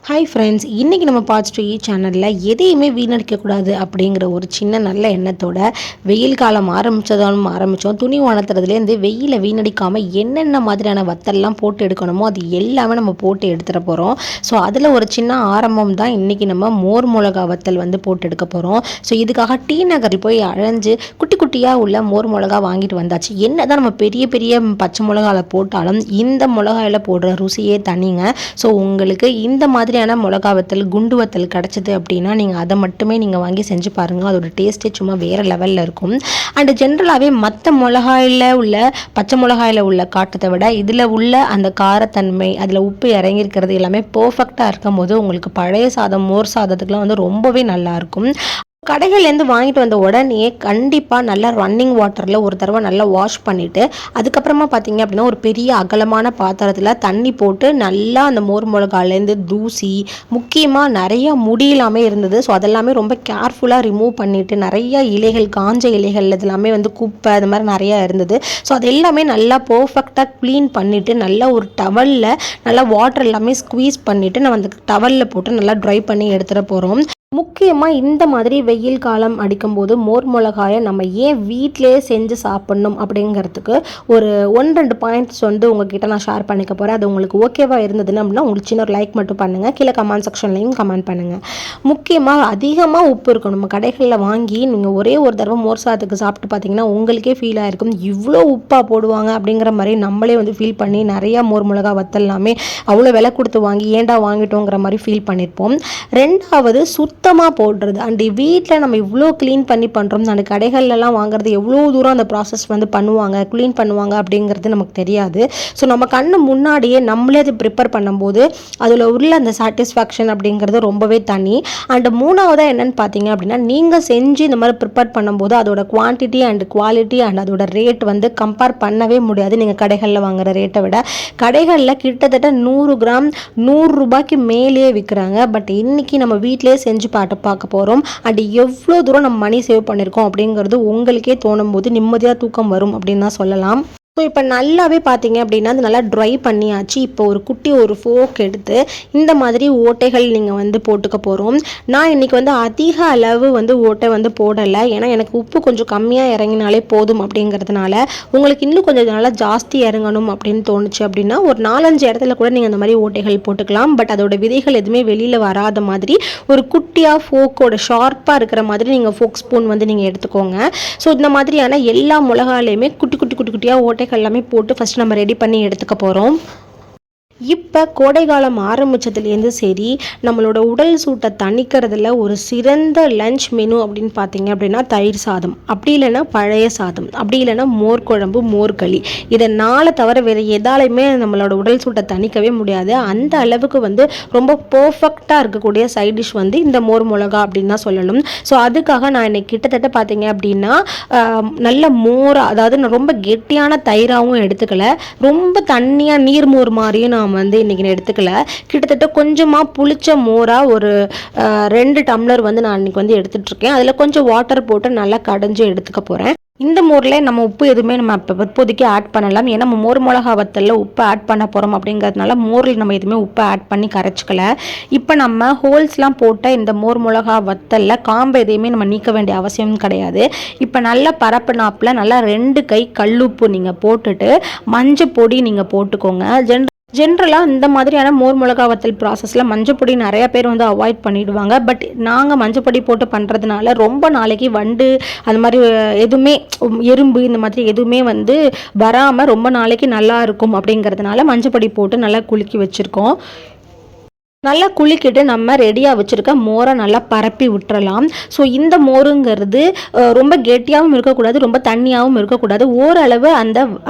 Hi friends, இன்றைக்கி நம்ம பார்த்துட்டு சேனலில் எதையுமே வீணடிக்கக்கூடாது அப்படிங்கிற ஒரு சின்ன நல்ல எண்ணத்தோட வெயில் காலம் ஆரம்பித்தோம். துணி உணர்த்துறதுலேருந்து வெயிலை வீணடிக்காமல் என்னென்ன மாதிரியான வத்தல்லாம் போட்டு எடுக்கணுமோ அது எல்லாமே நம்ம போட்டு எடுத்துகிட்டு போகிறோம். ஸோ அதில் ஒரு சின்ன ஆரம்பம் தான் இன்றைக்கி நம்ம மோர் மிளகா வத்தல் போட்டு எடுக்க போகிறோம். ஸோ இதுக்காக டி நகரில் போய் அழைஞ்சு குட்டி குட்டியாக உள்ள மோர் மிளகா வாங்கிட்டு வந்தாச்சு. என்ன தான் நம்ம பெரிய பெரிய பச்சை மிளகாவில் போட்டாலும் இந்த மிளகாயில் போடுற ருசியே தனிங்க. ஸோ உங்களுக்கு இந்த மாதிரியான மிளகா வத்தல் குண்டு வத்தல் கிடச்சிது அப்படின்னா நீங்கள் அதை மட்டுமே நீங்கள் வாங்கி செஞ்சு பாருங்கள். அதோட டேஸ்ட்டே சும்மா வேறு லெவலில் இருக்கும். அண்ட் ஜென்ரலாகவே மற்ற மிளகாயில் உள்ள பச்சை மிளகாயில் உள்ள காட்டத்தை விட இதில் உள்ள அந்த காரத்தன்மை, அதில் உப்பு இறங்கியிருக்கிறது எல்லாமே பர்ஃபெக்டாக இருக்கும் போது உங்களுக்கு பழைய சாதம் மோர் சாதத்துக்குலாம் ரொம்பவே நல்லாயிருக்கும். கடைகள்லேருந்து வாங்கிட்டு வந்த உடனே கண்டிப்பாக நல்லா ரன்னிங் வாட்டரில் ஒரு தடவை நல்லா வாஷ் பண்ணிவிட்டு அதுக்கப்புறமா பார்த்தீங்க அப்படின்னா ஒரு பெரிய அகலமான பாத்திரத்தில் தண்ணி போட்டு நல்லா அந்த மோர் மிளகாலேருந்து தூசி, முக்கியமாக நிறைய முடியலாமே இருந்தது. ஸோ அதெல்லாமே ரொம்ப கேர்ஃபுல்லாக ரிமூவ் பண்ணிவிட்டு நிறைய இலைகள், காஞ்ச இலைகள் இதெல்லாமே குப்பை அது மாதிரி நிறையா இருந்தது. ஸோ அது எல்லாமே நல்லா பர்ஃபெக்டாக க்ளீன் பண்ணிவிட்டு நல்லா ஒரு டவலில் நல்லா வாட்டர் எல்லாமே ஸ்க்வீஸ் பண்ணிவிட்டு நம்ம அந்த டவலில் போட்டு நல்லா ட்ரை பண்ணி எடுத்துகிட்டு போகிறோம். முக்கியமாக இந்த மாதிரி வெயில் காலம் அடிக்கும்போது மோர் மிளகாயை நம்ம ஏன் வீட்டிலே செஞ்சு சாப்பிட்ணும் அப்படிங்கிறதுக்கு ஒரு 1-2 பாயிண்ட்ஸ் உங்ககிட்ட நான் ஷேர் பண்ணிக்க போகிறேன். அது உங்களுக்கு ஓகேவாக இருந்ததுன்னு அப்படின்னா உங்களுக்கு சின்ன ஒரு லைக் மட்டும் பண்ணுங்கள். கீழே கமெண்ட் செக்ஷன்லையும் கமெண்ட் பண்ணுங்கள். முக்கியமாக அதிகமாக உப்பு இருக்கணும். நம்ம கடைகளில் வாங்கி நீங்கள் ஒரே ஒரு தடவை மோர் சாதத்துக்கு சாப்பிட்டு பார்த்தீங்கன்னா உங்களுக்கே ஃபீல் ஆகிருக்கும் இவ்வளோ உப்பாக போடுவாங்க அப்படிங்கிற மாதிரி நம்மளே ஃபீல் பண்ணி நிறையா மோர் மிளகா வத்தல் எல்லாமே அவ்வளோ விலை கொடுத்து வாங்கி ஏண்டா வாங்கிட்டோங்கிற மாதிரி ஃபீல் பண்ணியிருப்போம். ரெண்டாவது சுத்தமாக போடுறது. அண்ட் வீட்டில் நம்ம இவ்வளோ க்ளீன் பண்ணி பண்ணுறோம். அந்த கடைகள்லாம் வாங்குறது எவ்வளோ தூரம் அந்த ப்ராசஸ் பண்ணுவாங்க, க்ளீன் பண்ணுவாங்க அப்படிங்கிறது நமக்கு தெரியாது. ஸோ நம்ம கண்ணு முன்னாடியே நம்மளே அதை ப்ரிப்பேர் பண்ணும்போது அதில் உள்ள அந்த சாட்டிஸ்ஃபேக்ஷன் அப்படிங்கிறது ரொம்பவே தனி. அண்ட் மூணாவதாக என்னென்னு பார்த்தீங்க அப்படின்னா நீங்கள் செஞ்சு இந்த மாதிரி ப்ரிப்பேர் பண்ணும்போது அதோட குவான்டிட்டி அண்ட் குவாலிட்டி அண்ட் அதோட ரேட் கம்பேர் பண்ணவே முடியாது. நீங்கள் கடைகளில் வாங்குகிற ரேட்டை விட கடைகளில் கிட்டத்தட்ட 100 கிராம் 100 ரூபாய்க்கு மேலேயே விற்கிறாங்க. பட் இன்றைக்கி நம்ம வீட்டிலே செஞ்சு பார்க்க போகிறோம். அண்ட் எவ்வளோ தூரம் நம்ம மணி சேவ் பண்ணியிருக்கோம் அப்படிங்கிறது உங்களுக்கே தோணும் போது நிம்மதியாக தூக்கம் வரும் அப்படின்னு தான் சொல்லலாம். ஸோ இப்போ நல்லாவே பார்த்தீங்க அப்படின்னா அது நல்லா ட்ரை பண்ணியாச்சு. இப்போ ஒரு குட்டி ஒரு ஃபோக் எடுத்து இந்த மாதிரி ஓட்டைகள் நீங்கள் போட்டுக்க போகிறோம். நான் இன்றைக்கி அதிக அளவு ஓட்டை போடலை. ஏன்னா எனக்கு உப்பு கொஞ்சம் கம்மியாக இறங்கினாலே போதும் அப்படிங்கிறதுனால உங்களுக்கு இன்னும் கொஞ்சம் நல்லா ஜாஸ்தி இறங்கணும் அப்படின்னு தோணுச்சு அப்படின்னா ஒரு 4-5 இடத்துல கூட நீங்கள் அந்த மாதிரி ஓட்டைகள் போட்டுக்கலாம். பட் அதோட விதைகள் எதுவுமே வெளியில் வராத மாதிரி ஒரு குட்டியாக ஃபோக்கோட ஷார்ப்பாக இருக்கிற மாதிரி நீங்கள் ஃபோக் ஸ்பூன் நீங்கள் எடுத்துக்கோங்க. ஸோ இந்த மாதிரியான எல்லா மிளகாலையுமே குட்டி குட்டியாக ஓட்டைகள் எல்லாமே போட்டு ஃபஸ்ட் நம்ம ரெடி பண்ணி எடுத்துக்க போகிறோம். இப்போ கோடைக்காலம் ஆரம்பித்ததுலேருந்து சரி நம்மளோட உடல் சூட்டை தணிக்கிறதுல ஒரு சிறந்த லஞ்ச் மெனு அப்படின்னு பார்த்தீங்க அப்படின்னா தயிர் சாதம், அப்படி இல்லைன்னா பழைய சாதம், அப்படி இல்லைன்னா மோர் குழம்பு, மோர்களி. இதை 4 தவிர வேறு எதாலையுமே நம்மளோட உடல் சூட்டை தணிக்கவே முடியாது. அந்த அளவுக்கு ரொம்ப பர்ஃபெக்டாக இருக்கக்கூடிய சைட் டிஷ் இந்த மோர் மிளகா அப்படின்னு தான் சொல்லணும். ஸோ அதுக்காக நான் இன்னைக்கு கிட்டத்தட்ட பார்த்தீங்க அப்படின்னா நல்ல மோராக, அதாவது ரொம்ப கெட்டியான தயிராகவும் எடுத்துக்கல, ரொம்ப தண்ணியாக நீர்மோர் மாதிரியும் நான் இன்னைக்கு எடுத்துக்கல. கிட்டத்தட்ட கொஞ்சமாக புளிச்ச மோராக ஒரு 2 டம்ளர் நான் இன்னைக்கு எடுத்துட்டு இருக்கேன். அதில் கொஞ்சம் வாட்டர் போட்டு நல்லா கடைஞ்சி எடுத்துக்க போகிறேன். இந்த மோரில் நம்ம உப்பு எதுவுமே நம்ம இப்போதைக்கு ஆட் பண்ணலாம். ஏன்னா நம்ம மோர் மிளகா வத்தலில் உப்பு ஆட் பண்ண போகிறோம் அப்படிங்கிறதுனால மோரில் நம்ம எதுவுமே உப்பு ஆட் பண்ணி கரைச்சிக்கல. இப்போ நம்ம ஹோல்ஸ்லாம் போட்ட இந்த மோர் மிளகா வத்தலில் காம்பு எதையுமே நம்ம நீக்க வேண்டிய அவசியம் கிடையாது. இப்போ நல்லா பரப்பு நாப்பில் நல்லா 2 கை கல்லுப்பு நீங்கள் போட்டுட்டு மஞ்சள் பொடி நீங்கள் போட்டுக்கோங்க. ஜென்ரலாக இந்த மாதிரியான மோர் மிளகா வத்தல் ப்ராசஸில் மஞ்சப்பொடி நிறையா பேர் அவாய்ட் பண்ணிவிடுவாங்க. பட் நாங்கள் மஞ்சப்பொடி போட்டு பண்ணுறதுனால ரொம்ப நாளைக்கு வண்டு அந்த மாதிரி எதுவுமே எறும்பு இந்த மாதிரி எதுவுமே வராமல் ரொம்ப நாளைக்கு நல்லா இருக்கும் அப்படிங்கிறதுனால மஞ்சப்பொடி போட்டு நல்லா குலுக்கி வச்சுருக்கோம். நல்லா குளிக்கிட்டு நம்ம ரெடியாக வச்சுருக்க மோரை நல்லா பரப்பி விட்டுறலாம். ஸோ இந்த மோருங்கிறது ரொம்ப கெட்டியாகவும் இருக்கக்கூடாது, ரொம்ப தண்ணியாகவும் இருக்கக்கூடாது. ஓரளவு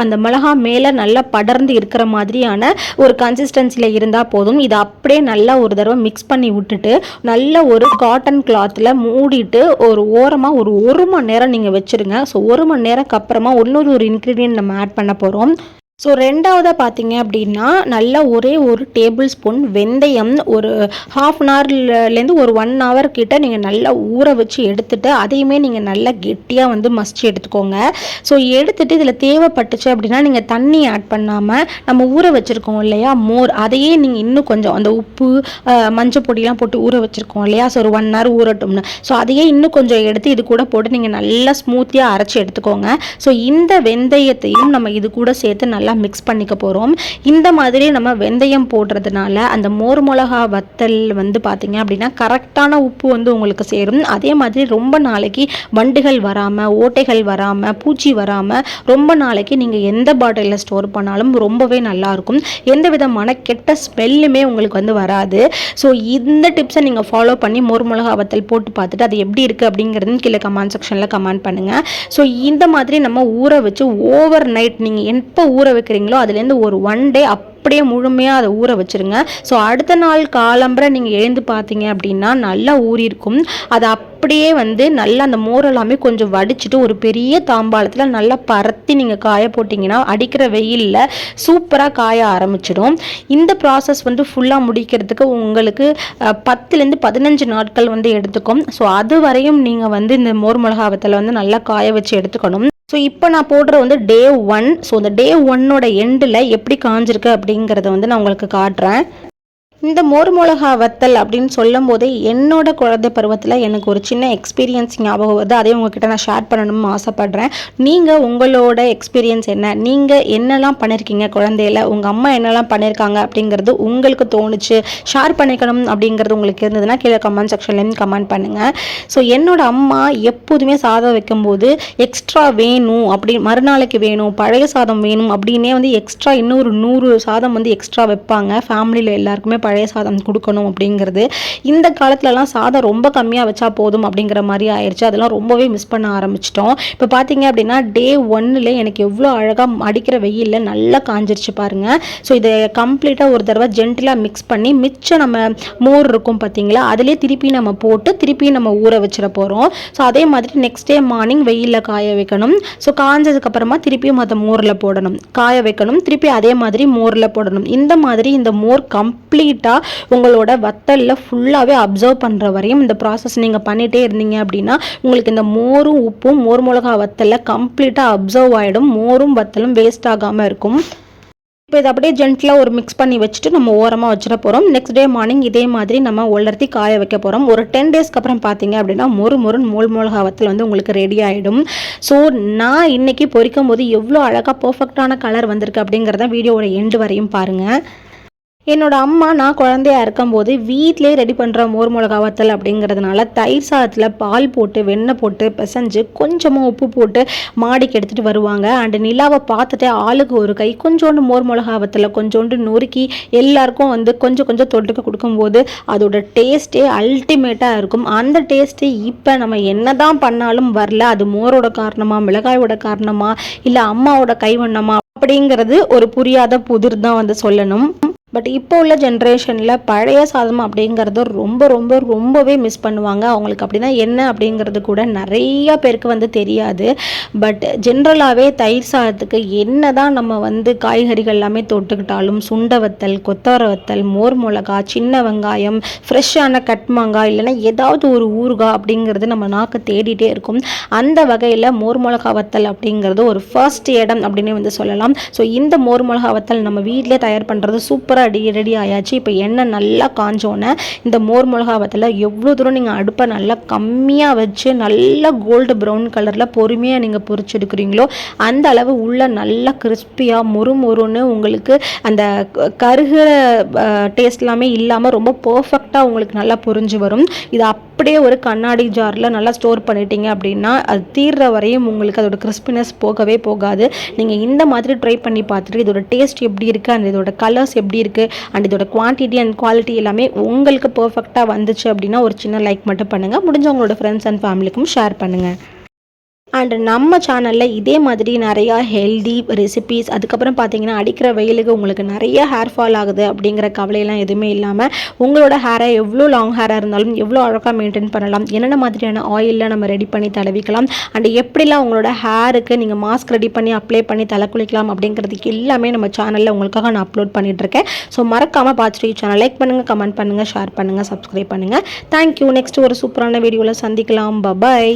அந்த மிளகா மேலே நல்லா படர்ந்து இருக்கிற மாதிரியான ஒரு கன்சிஸ்டன்சியில் இருந்தால் போதும். இதை அப்படியே நல்லா ஒரு தடவை மிக்ஸ் பண்ணி விட்டுட்டு நல்ல ஒரு காட்டன் கிளாத்தில் மூடிட்டு ஒரு ஓரமாக ஒரு 1 மணி நேரம் நீங்கள் வச்சுருங்க. ஸோ 1 மணி நேரம்க்கு அப்புறமா இன்னொரு இன்க்ரீடியன்ட் நம்ம ஆட் பண்ண போகிறோம். ஸோ 2வதா பார்த்தீங்க அப்படின்னா, நல்லா ஒரே ஒரு டேபிள் ஸ்பூன் வெந்தயம் ஒரு 1/2 அன் ஹவர்லேருந்து ஒரு 1 ஹவர் கிட்ட நீங்கள் நல்லா ஊற வச்சு எடுத்துட்டு, அதையுமே நீங்கள் நல்லா கெட்டியாக வந்து மசிச்சு எடுத்துக்கோங்க. ஸோ எடுத்துட்டு இதில் தேவைப்பட்டுச்சு அப்படின்னா, நீங்கள் தண்ணி ஆட் பண்ணாமல் நம்ம ஊற வச்சுருக்கோம் இல்லையா மோர், அதையே நீங்கள் இன்னும் கொஞ்சம் அந்த உப்பு மஞ்சள் பொடியெலாம் போட்டு ஊற வச்சுருக்கோம் இல்லையா, ஸோ ஒரு 1 ஹவர் ஊறட்டும்னு, ஸோ அதையே இன்னும் கொஞ்சம் எடுத்து இது கூட போட்டு நீங்கள் நல்லா ஸ்மூத்தியாக அரைச்சி எடுத்துக்கோங்க. ஸோ இந்த வெந்தயத்தையும் நம்ம இது கூட சேர்த்து நல்லா மிக்ஸ் பண்ணிக்க போகிறோம். இந்த மாதிரி நம்ம வெந்தயம் போடுறதுனால அந்த மோர் மிளகா வத்தல் வந்து பார்த்திங்க அப்படின்னா கரெக்டான உப்பு வந்து உங்களுக்கு சேரும். அதே மாதிரி ரொம்ப நாளைக்கு வண்டுகள் வராமல், ஓட்டைகள் வராமல், பூச்சி வராமல் ரொம்ப நாளைக்கு நீங்கள் எந்த பாட்டிலில் ஸ்டோர் பண்ணாலும் ரொம்பவே நல்லாயிருக்கும். எந்த விதமான கெட்ட ஸ்மெல்லுமே உங்களுக்கு வந்து வராது. ஸோ இந்த டிப்ஸை நீங்கள் ஃபாலோ பண்ணி மோர் மிளகா வத்தல் போட்டு பார்த்துட்டு அது எப்படி இருக்குது அப்படிங்கிறது கீழே கமெண்ட் செக்ஷனில் கமெண்ட் பண்ணுங்கள். ஸோ இந்த மாதிரி நம்ம ஊற வச்சு ஓவர் நைட் நீங்கள் எப்போ ஊற வைக்கிறீங்களோ அதுலேருந்து ஒரு 1 டே அப்படியே முழுமையாக அதை ஊற வச்சுருங்க. ஸோ அடுத்த நாள் காலம்பரை நீங்கள் எழுந்து பார்த்தீங்க அப்படின்னா நல்லா ஊறியிருக்கும். அதை அப்படியே வந்து நல்லா அந்த மோர் எல்லாமே கொஞ்சம் வடிச்சிட்டு ஒரு பெரிய தாம்பாளத்தில் நல்லா பரத்தி நீங்கள் காய போட்டிங்கன்னா அடிக்கிற வெயிலில் சூப்பராக காய ஆரம்பிச்சிடும். இந்த ப்ராசஸ் வந்து ஃபுல்லாக முடிக்கிறதுக்கு உங்களுக்கு 10லேருந்து 15 நாட்கள் வந்து எடுத்துக்கும். ஸோ அது வரையும் நீங்கள் வந்து இந்த மோர் மிளகாவத்தில் வந்து நல்லா காய வச்சு எடுத்துக்கணும். ஸோ இப்போ நான் போடுற வந்து டே 1. ஸோ இந்த டே 1ஓட எண்டில் எப்படி காஞ்சிருக்கு அப்படிங்கிறத வந்து நான் உங்களுக்கு காட்டுறேன். இந்த மோர் மிளகா வத்தல் அப்படின்னு சொல்லும் போதே என்னோட குழந்தை பருவத்தில் எனக்கு ஒரு சின்ன எக்ஸ்பீரியன்ஸ் ஞாபகம் வருது. அதையும் உங்ககிட்ட நான் ஷேர் பண்ணணும்னு ஆசைப்பட்றேன். நீங்கள் உங்களோட எக்ஸ்பீரியன்ஸ் என்ன, நீங்கள் என்னெல்லாம் பண்ணியிருக்கீங்க குழந்தையில, உங்கள் அம்மா என்னெல்லாம் பண்ணியிருக்காங்க அப்படிங்கிறது உங்களுக்கு தோணுச்சு ஷேர் பண்ணிக்கணும் அப்படிங்கிறது உங்களுக்கு இருந்ததுன்னா கீழே கமெண்ட் செக்ஷன்லேயும் கமெண்ட் பண்ணுங்கள். ஸோ என்னோட அம்மா எப்போதுமே சாதம் வைக்கும்போது எக்ஸ்ட்ரா வேணும் அப்படி, மறுநாளைக்கு வேணும், பழைய சாதம் வேணும் அப்படின்னே வந்து எக்ஸ்ட்ரா இன்னொரு 100 சாதம் வந்து எக்ஸ்ட்ரா வைப்பாங்க. ஃபேமிலியில் எல்லாருக்குமே பழைய சாதம் கொடுக்கணும் அப்படிங்கிறது. இந்த காலத்துலலாம் சாதம் ரொம்ப கம்மியாக வச்சா போதும் அப்படிங்கிற மாதிரி ஆயிடுச்சு. அதெல்லாம் ரொம்பவே மிஸ் பண்ண ஆரம்பிச்சிட்டோம். இப்போ பார்த்தீங்க அப்படின்னா டே 1ல் எனக்கு எவ்வளோ அழகாக அடிக்கிற வெயிலில் நல்லா காஞ்சிருச்சு பாருங்கள். ஸோ இதை கம்ப்ளீட்டாக ஒரு தடவை ஜென்டிலாக மிக்ஸ் பண்ணி மிச்சம் நம்ம மோர் இருக்கும் பார்த்தீங்களா, அதிலே திருப்பி நம்ம போட்டு திருப்பி நம்ம ஊற வச்சிட போகிறோம். ஸோ அதே மாதிரி நெக்ஸ்ட் டே மார்னிங் வெயிலில் காய வைக்கணும். ஸோ காஞ்சதுக்கப்புறமா திருப்பியும் அதை மோரில் போடணும், காய வைக்கணும், திருப்பி அதே மாதிரி மோரில் போடணும். இந்த மாதிரி இந்த மோர் கம்ப்ளீட்டாக உங்களோட வத்தலில் ஃபுல்லாகவே அப்சர்வ் பண்ணுற வரையும் இந்த ப்ராசஸ் நீங்கள் பண்ணிகிட்டே இருந்தீங்க அப்படின்னா உங்களுக்கு இந்த மோரும் உப்பும் மோர் மிளகா வத்தலில் கம்ப்ளீட்டாக அப்சர்வ் ஆகிடும். மோரும் வத்தலும் வேஸ்ட் ஆகாமல் இருக்கும். இப்போ இதை அப்படியே ஜென்டிலாக ஒரு மிக்ஸ் பண்ணி வச்சுட்டு நம்ம ஓரமாக வச்சிட போகிறோம். நெக்ஸ்ட் டே மார்னிங் இதே மாதிரி நம்ம உலர்த்தி காய வைக்க போகிறோம். ஒரு 10 டேஸ்க்கு அப்புறம் பார்த்தீங்க அப்படின்னா மொறு மோர் மிளகா வத்தல் வந்து உங்களுக்கு ரெடி ஆகிடும். ஸோ நான் இன்றைக்கி பொரிக்கும் போது எவ்வளோ அழகாக பர்ஃபெக்டான கலர் வந்திருக்கு அப்படிங்கிறத வீடியோவோட எண்டு வரையும் பாருங்கள். என்னோட அம்மா நான் குழந்தையாக இருக்கும்போது வீட்டிலே ரெடி பண்ணுற மோர் மிளகா வத்தல் அப்படிங்கிறதுனால தயிர் சாதத்தில் பால் போட்டு வெண்ணெய் போட்டு பிசைஞ்சு கொஞ்சமாக உப்பு போட்டு மாடிக்கு எடுத்துகிட்டு வருவாங்க. அண்டு நிலாவை பார்த்துட்டு ஆளுக்கு ஒரு கை கொஞ்சோண்டு மோர் மிளகா வத்தலை கொஞ்சோண்டு நொறுக்கி எல்லாருக்கும் வந்து கொஞ்சம் கொஞ்சம் தொட்டுக்க கொடுக்கும்போது அதோட டேஸ்ட்டே அல்டிமேட்டாக இருக்கும். அந்த டேஸ்ட்டு இப்போ நம்ம என்ன தான் பண்ணாலும் வரல. அது மோரோட காரணமாக, மிளகாயோட காரணமாக, இல்லை அம்மாவோட கைவண்ணமா அப்படிங்கிறது ஒரு புரியாத புதிர் தான் வந்து சொல்லணும். பட் இப்போ உள்ள ஜென்ரேஷனில் பழைய சாதம் அப்படிங்கிறத ரொம்பவே மிஸ் பண்ணுவாங்க. அவங்களுக்கு அப்படின்னா என்ன அப்படிங்கிறது கூட நிறைய பேருக்கு வந்து தெரியாது. பட் ஜென்ரலாகவே தயிர் சாதத்துக்கு என்ன தான் நம்ம வந்து காய்கறிகள் எல்லாமே தொட்டுக்கிட்டாலும் சுண்ட வத்தல், கொத்தவரை வத்தல், மோர் மிளகா, சின்ன வெங்காயம், ஃப்ரெஷ்ஷான கட் மாங்காய், இல்லைன்னா ஏதாவது ஒரு ஊறுகாய் அப்படிங்கிறது நம்ம நாக்கு தேடிட்டே இருக்கும். அந்த வகையில் மோர் மிளகா வத்தல் அப்படிங்கிறது ஒரு ஃபர்ஸ்ட் இடம் அப்படின்னு வந்து சொல்லலாம். ஸோ இந்த மோர் மிளகா வத்தல் நம்ம வீட்டிலே தயார் பண்ணுறது சூப்பராக ரெடி ஆயாச்சு. இப்போ எண்ணெய் நல்லா காஞ்சோன்னே இந்த மோர் மிளகா வத்தல எவ்வளோ தூரம் நீங்கள் அடுப்பை நல்லா கம்மியாக வச்சு நல்லா கோல்டு ப்ரௌன் கலரில் பொறுமையாக நீங்கள் பொரிச்சு எடுக்கிறீங்களோ அந்த அளவு உள்ள நல்லா கிறிஸ்பியாக மொறுன்னு உங்களுக்கு அந்த கருகிற டேஸ்ட் எல்லாமே இல்லாமல் ரொம்ப பர்ஃபெக்டாக உங்களுக்கு நல்லா பொரிஞ்சு வரும். இது அப்படியே ஒரு கண்ணாடி ஜாரில் நல்லா ஸ்டோர் பண்ணிட்டீங்க அப்படின்னா அது தீர்ற வரையும் உங்களுக்கு அதோட கிறிஸ்பினஸ் போகவே போகாது. நீங்கள் இந்த மாதிரி ட்ரை பண்ணி பார்த்துட்டு இதோட டேஸ்ட் எப்படி இருக்குது அண்ட் இதோட கலர்ஸ் எப்படி இருக்குது அண்ட் இதோட குவான்டிட்டி அண்ட் குவாலிட்டி எல்லாமே உங்களுக்கு பர்ஃபெக்டாக வந்துச்சு அப்படின்னா ஒரு சின்ன லைக் மட்டும் பண்ணுங்கள். முடிஞ்ச உங்களோட ஃப்ரெண்ட்ஸ் அண்ட் ஃபேமிலிக்கும் ஷேர் பண்ணுங்கள். அண்ட் நம்ம சேனலில் இதே மாதிரி நிறையா ஹெல்தி ரெசிபீஸ், அதுக்கப்புறம் பார்த்தீங்கன்னா அடிக்கிற வெயிலுக்கு உங்களுக்கு நிறைய ஹேர் ஃபால் ஆகுது அப்படிங்கிற கவலையெல்லாம் எதுவுமே இல்லாமல் உங்களோட ஹேரை எவ்வளோ லாங் ஹேராக இருந்தாலும் எவ்வளோ அழகாக மெயின்டைன் பண்ணலாம், என்னென்ன மாதிரியான ஆயிலில் நம்ம ரெடி பண்ணி தடவிக்கலாம், அண்ட் எப்படிலாம் உங்களோட ஹேருக்கு நீங்கள் மாஸ்க் ரெடி பண்ணி அப்ளை பண்ணி தலை குளிக்கலாம் அப்படிங்கிறதுக்கு எல்லாமே நம்ம சேனலில் உங்களுக்காக நான் அப்லோட் பண்ணிகிட்ருக்கேன். ஸோ மறக்காமல் பார்த்துட்டு சேனல் லைக் பண்ணுங்கள், கமெண்ட் பண்ணுங்கள், ஷேர் பண்ணுங்கள், சப்ஸ்கிரைப் பண்ணுங்கள். தேங்க்யூ. நெக்ஸ்ட் ஒரு சூப்பரான வீடியோவில் சந்திக்கலாம். பாய்.